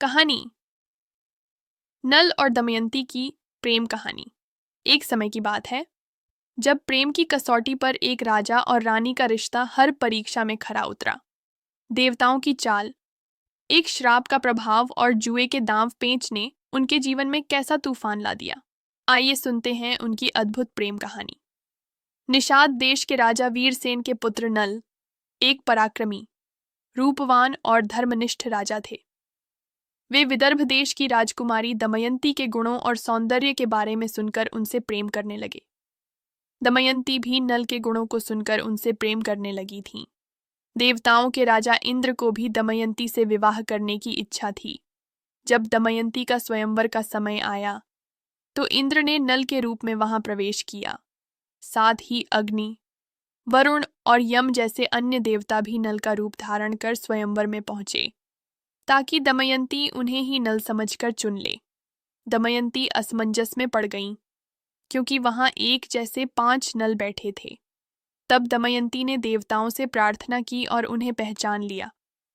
कहानी। नल और दमयंती की प्रेम कहानी। एक समय की बात है जब प्रेम की कसौटी पर एक राजा और रानी का रिश्ता हर परीक्षा में खरा उतरा। देवताओं की चाल, एक श्राप का प्रभाव और जुए के दांव पेच ने उनके जीवन में कैसा तूफान ला दिया। आइए सुनते हैं उनकी अद्भुत प्रेम कहानी। निषाद देश के राजा वीरसेन के पुत्र नल एक पराक्रमी, रूपवान और धर्मनिष्ठ राजा थे। वे विदर्भ देश की राजकुमारी दमयंती के गुणों और सौंदर्य के बारे में सुनकर उनसे प्रेम करने लगे। दमयंती भी नल के गुणों को सुनकर उनसे प्रेम करने लगी थीं। देवताओं के राजा इंद्र को भी दमयंती से विवाह करने की इच्छा थी। जब दमयंती का स्वयंवर का समय आया तो इंद्र ने नल के रूप में वहां प्रवेश किया। साथ ही अग्नि, वरुण और यम जैसे अन्य देवता भी नल का रूप धारण कर स्वयंवर में पहुंचे ताकि दमयंती उन्हें ही नल समझकर चुन ले। दमयंती असमंजस में पड़ गईं क्योंकि वहां एक जैसे 5 नल बैठे थे। तब दमयंती ने देवताओं से प्रार्थना की और उन्हें पहचान लिया।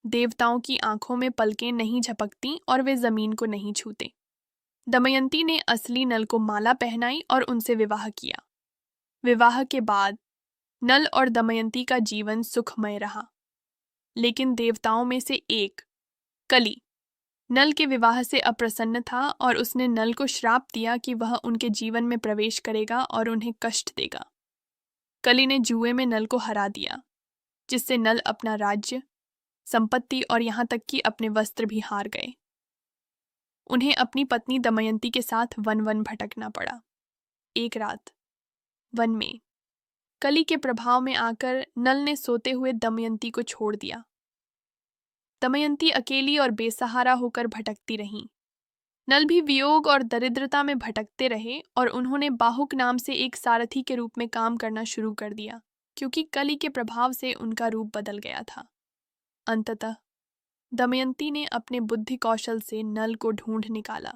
देवताओं की आंखों में पलकें नहीं झपकती और वे जमीन को नहीं छूते। दमयंती ने असली नल को माला पहनाई और उनसे विवाह किया। विवाह के बाद नल और दमयंती का जीवन सुखमय रहा। लेकिन देवताओं में से एक, कली, नल के विवाह से अप्रसन्न था और उसने नल को श्राप दिया कि वह उनके जीवन में प्रवेश करेगा और उन्हें कष्ट देगा। कली ने जुए में नल को हरा दिया, जिससे नल अपना राज्य, संपत्ति और यहाँ तक कि अपने वस्त्र भी हार गए। उन्हें अपनी पत्नी दमयंती के साथ वन वन भटकना पड़ा। एक रात वन में कली के प्रभाव में आकर नल ने सोते हुए दमयंती को छोड़ दिया। दमयंती अकेली और बेसहारा होकर भटकती रहीं। नल भी वियोग और दरिद्रता में भटकते रहे और उन्होंने बाहुक नाम से एक सारथी के रूप में काम करना शुरू कर दिया, क्योंकि कली के प्रभाव से उनका रूप बदल गया था। अंततः दमयंती ने अपने बुद्धि कौशल से नल को ढूंढ निकाला।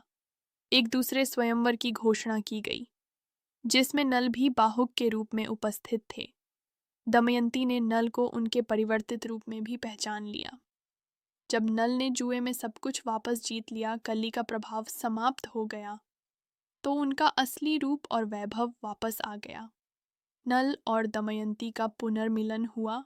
एक दूसरे स्वयंवर की घोषणा की गई, जिसमें नल भी बाहुक के रूप में उपस्थित थे। दमयंती ने नल को उनके परिवर्तित रूप में भी पहचान लिया। जब नल ने जुए में सब कुछ वापस जीत लिया, कली का प्रभाव समाप्त हो गया, तो उनका असली रूप और वैभव वापस आ गया। नल और दमयंती का पुनर्मिलन हुआ